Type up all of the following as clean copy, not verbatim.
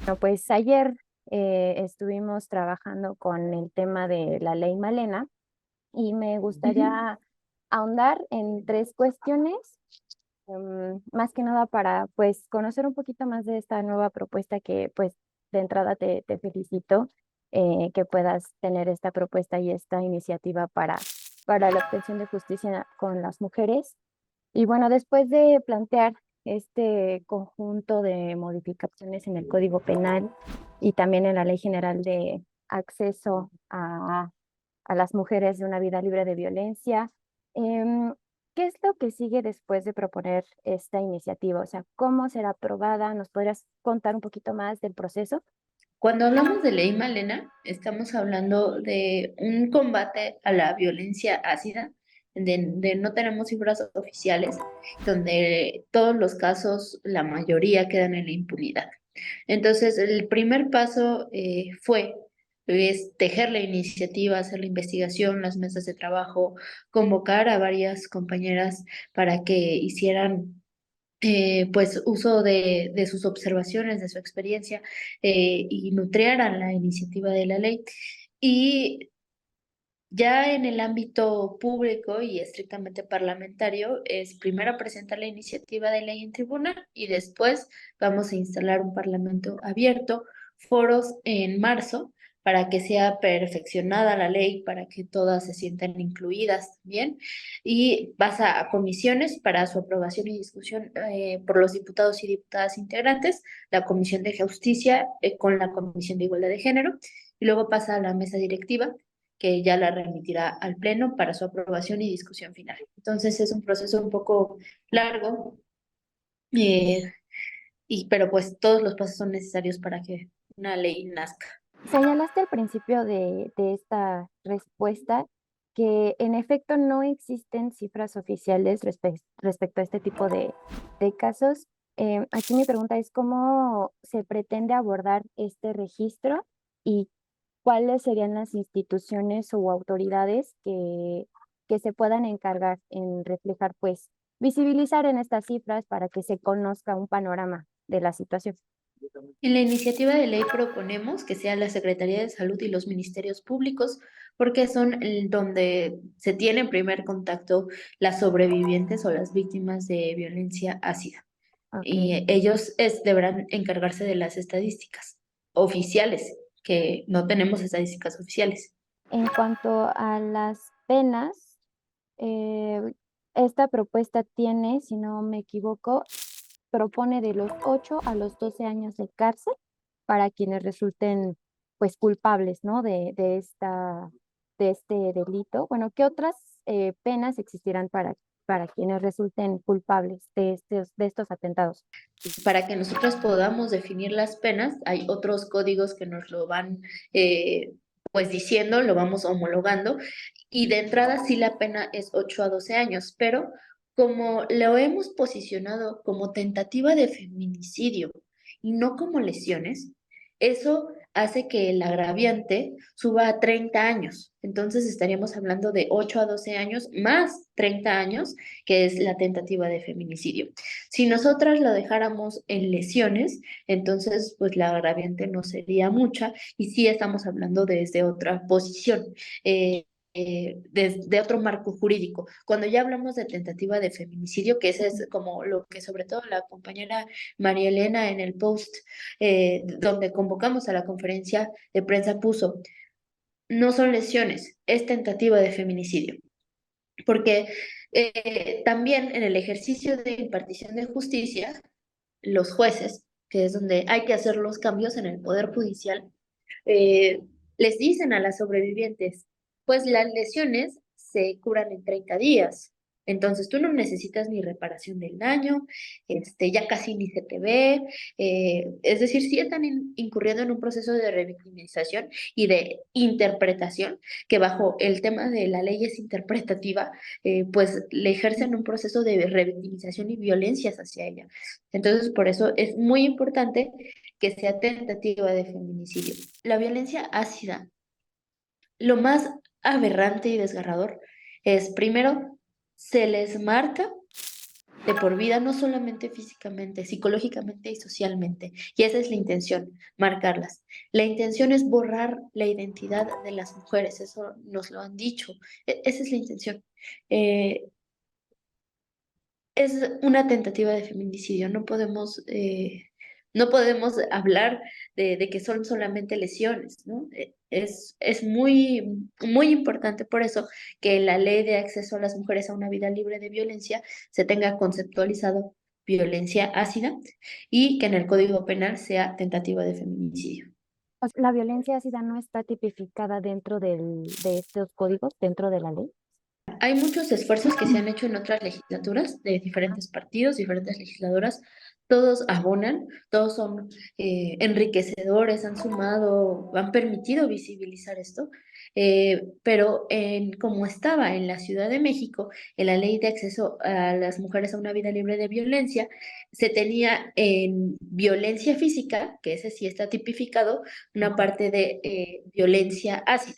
Bueno, pues ayer estuvimos trabajando con el tema de la ley Malena y me Ujú. gustaría ahondar en tres cuestiones, más que nada para pues conocer un poquito más de esta nueva propuesta que pues de entrada te felicito que puedas tener esta propuesta y esta iniciativa para la obtención de justicia con las mujeres. Y bueno, después de plantear este conjunto de modificaciones en el Código Penal y también en la Ley General de Acceso a las mujeres de una vida libre de violencia, em, ¿qué es lo que sigue después de proponer esta iniciativa? O sea, ¿cómo será aprobada? ¿Nos podrías contar un poquito más del proceso? Cuando hablamos de ley Malena, estamos hablando de un combate a la violencia ácida, de no tenemos cifras oficiales, donde todos los casos, la mayoría quedan en la impunidad. Entonces, el primer paso es tejer la iniciativa, hacer la investigación, las mesas de trabajo, convocar a varias compañeras para que hicieran pues uso de sus observaciones, de su experiencia y nutrieran la iniciativa de la ley. Y ya en el ámbito público y estrictamente parlamentario, es primero presentar la iniciativa de ley en tribuna y después vamos a instalar un parlamento abierto, foros en marzo para que sea perfeccionada la ley, para que todas se sientan incluidas también, y pasa a comisiones para su aprobación y discusión por los diputados y diputadas integrantes, la Comisión de Justicia con la Comisión de Igualdad de Género, y luego pasa a la mesa directiva que ya la remitirá al Pleno para su aprobación y discusión final. Entonces es un proceso un poco largo, eh, pero pues todos los pasos son necesarios para que una ley nazca. Señalaste al principio de esta respuesta que en efecto no existen cifras oficiales respecto a este tipo de casos. Aquí mi pregunta es cómo se pretende abordar este registro y cuáles serían las instituciones o autoridades que se puedan encargar en reflejar, pues, visibilizar en estas cifras para que se conozca un panorama de la situación. En la iniciativa de ley proponemos que sea la Secretaría de Salud y los ministerios públicos, porque son donde se tiene en primer contacto las sobrevivientes o las víctimas de violencia ácida. Ok. Y ellos deberán encargarse de las estadísticas oficiales, que no tenemos estadísticas oficiales. En cuanto a las penas, eh, esta propuesta tiene, si no me equivoco, propone de los 8 a los 12 años de cárcel para quienes resulten pues culpables, ¿no? De este delito. Bueno, ¿qué otras penas existirán para quienes resulten culpables de estos atentados? Para que nosotros podamos definir las penas, hay otros códigos que nos lo van eh, pues diciendo, lo vamos homologando, y de entrada sí la pena es 8 a 12 años, pero como lo hemos posicionado como tentativa de feminicidio y no como lesiones, eso hace que el agraviante suba a 30 años. Entonces estaríamos hablando de 8 a 12 años más 30 años, que es la tentativa de feminicidio. Si nosotras lo dejáramos en lesiones, entonces pues la agraviante no sería mucha y sí estamos hablando desde otra posición. De otro marco jurídico. Cuando ya hablamos de tentativa de feminicidio, que ese es como lo que sobre todo la compañera María Elena en el post donde convocamos a la conferencia de prensa puso, no son lesiones, es tentativa de feminicidio, porque también en el ejercicio de impartición de justicia, los jueces, que es donde hay que hacer los cambios en el Poder Judicial, eh, les dicen a las sobrevivientes, pues las lesiones se curan en 30 días. Entonces tú no necesitas ni reparación del daño, ya casi ni se te ve, es decir, sí están incurriendo en un proceso de revictimización y de interpretación, que bajo el tema de la ley es interpretativa, pues le ejercen un proceso de revictimización y violencias hacia ella. Entonces, por eso es muy importante que sea tentativa de feminicidio. La violencia ácida, lo más aberrante y desgarrador es, primero, se les marca de por vida, no solamente físicamente, psicológicamente y socialmente. Y esa es la intención, marcarlas. La intención es borrar la identidad de las mujeres, eso nos lo han dicho. Esa es la intención. Eh, es una tentativa de feminicidio. No podemos hablar de que son solamente lesiones, ¿no? Es muy, muy importante por eso que la ley de acceso a las mujeres a una vida libre de violencia se tenga conceptualizado violencia ácida y que en el Código Penal sea tentativa de feminicidio. O sea, la violencia ácida no está tipificada dentro de estos códigos, dentro de la ley. Hay muchos esfuerzos que se han hecho en otras legislaturas de diferentes partidos, diferentes legisladoras. Todos abonan, todos son enriquecedores, han sumado, han permitido visibilizar esto, pero como estaba en la Ciudad de México, en la ley de acceso a las mujeres a una vida libre de violencia, se tenía en violencia física, que ese sí está tipificado, una parte de violencia ácida,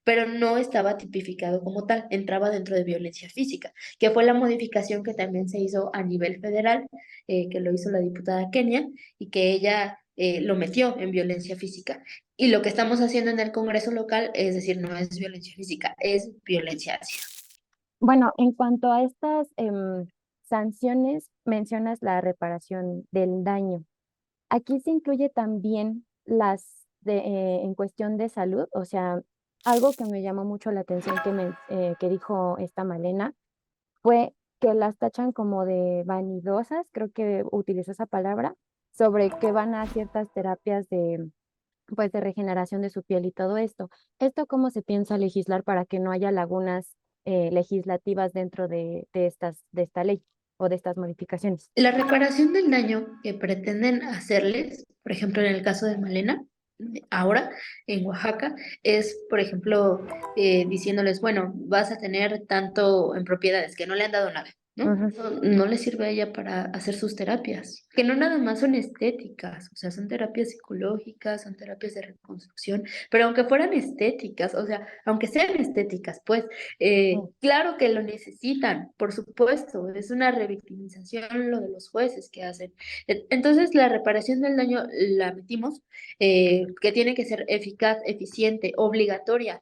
pero no estaba tipificado como tal, entraba dentro de violencia física, que fue la modificación que también se hizo a nivel federal, que lo hizo la diputada Kenia, y que ella lo metió en violencia física. Y lo que estamos haciendo en el Congreso local es decir, no es violencia física, es violencia ácida. Bueno, en cuanto a estas sanciones, mencionas la reparación del daño. Aquí se incluye también en cuestión de salud, o sea, algo que me llamó mucho la atención que dijo esta Malena fue que las tachan como de vanidosas, creo que utilizó esa palabra, sobre que van a ciertas terapias pues, de regeneración de su piel y todo esto. ¿Esto cómo se piensa legislar para que no haya lagunas legislativas dentro de esta ley o de estas modificaciones? La reparación del daño que pretenden hacerles, por ejemplo, en el caso de Malena, ahora en Oaxaca, es, por ejemplo, diciéndoles, bueno, vas a tener tanto en propiedades que no le han dado nada, ¿no? Ujú. No le sirve a ella para hacer sus terapias, que no nada más son estéticas, o sea, son terapias psicológicas, son terapias de reconstrucción, pero aunque fueran estéticas, o sea, aunque sean estéticas, pues, Mm. claro que lo necesitan, por supuesto, es una revictimización lo de los jueces que hacen. Entonces, la reparación del daño la metimos, que tiene que ser eficaz, eficiente, obligatoria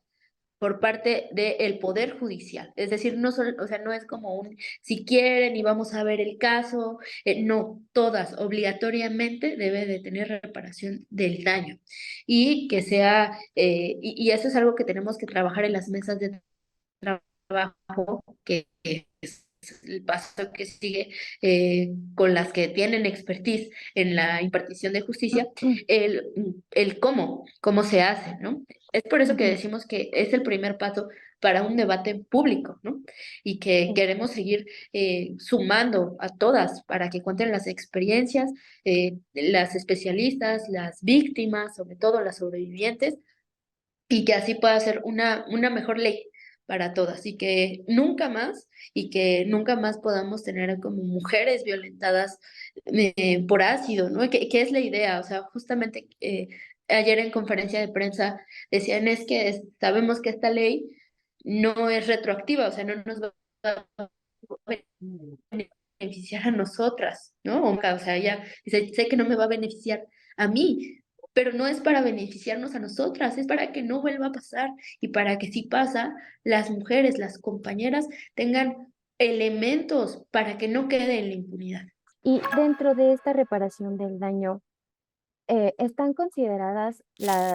por parte del Poder Judicial. Es decir, no solo, o sea, no es como un si quieren y vamos a ver el caso, no, todas obligatoriamente debe de tener reparación del daño y que sea, y eso es algo que tenemos que trabajar en las mesas de trabajo, que es el paso que sigue, con las que tienen expertise en la impartición de justicia, Mm. el cómo se hace, ¿no? Es por eso que Ujú. decimos que es el primer paso para un debate público, ¿no? Y que Sí. queremos seguir sumando a todas para que cuenten las experiencias, las especialistas, las víctimas, sobre todo las sobrevivientes, y que así pueda ser una mejor ley para todas y que nunca más podamos tener como mujeres violentadas por ácido, ¿no? Que es la idea, o sea, justamente ayer en conferencia de prensa decían es que sabemos que esta ley no es retroactiva, o sea, no nos va a beneficiar a nosotras, ¿no? O sea, ella dice, sé que no me va a beneficiar a mí, pero no es para beneficiarnos a nosotras, es para que no vuelva a pasar y para que si pasa, las mujeres, las compañeras tengan elementos para que no quede en la impunidad. Y dentro de esta reparación del daño, ¿están consideradas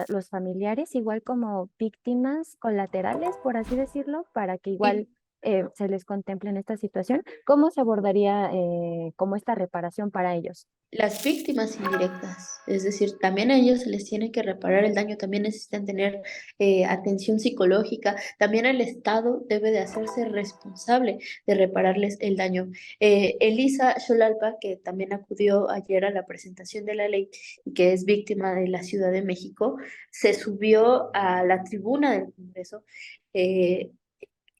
los familiares igual como víctimas colaterales, por así decirlo, para que igual Y se les contemple en esta situación? ¿Cómo se abordaría como esta reparación para ellos? las víctimas indirectas, es decir, también a ellos se les tiene que reparar el daño, también necesitan tener atención psicológica, también el Estado debe de hacerse responsable de repararles el daño. Elisa Xolalpa, que también acudió ayer a la presentación de la ley y que es víctima de la Ciudad de México, se subió a la tribuna del Congreso. eh,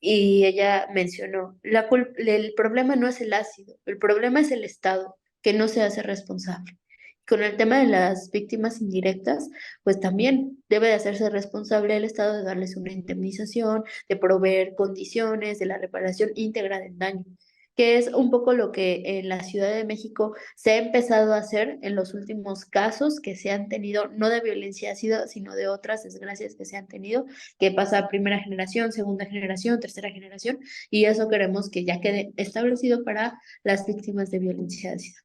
y ella mencionó, el problema no es el ácido, el problema es el Estado, que no se hace responsable. Con el tema de las víctimas indirectas, pues también debe de hacerse responsable el Estado de darles una indemnización, de proveer condiciones, de la reparación íntegra del daño. que es un poco lo que en la Ciudad de México se ha empezado a hacer en los últimos casos que se han tenido, no de violencia ácida, sino de otras desgracias que se han tenido, que pasa a primera generación, segunda generación, tercera generación, y eso queremos que ya quede establecido para las víctimas de violencia ácida.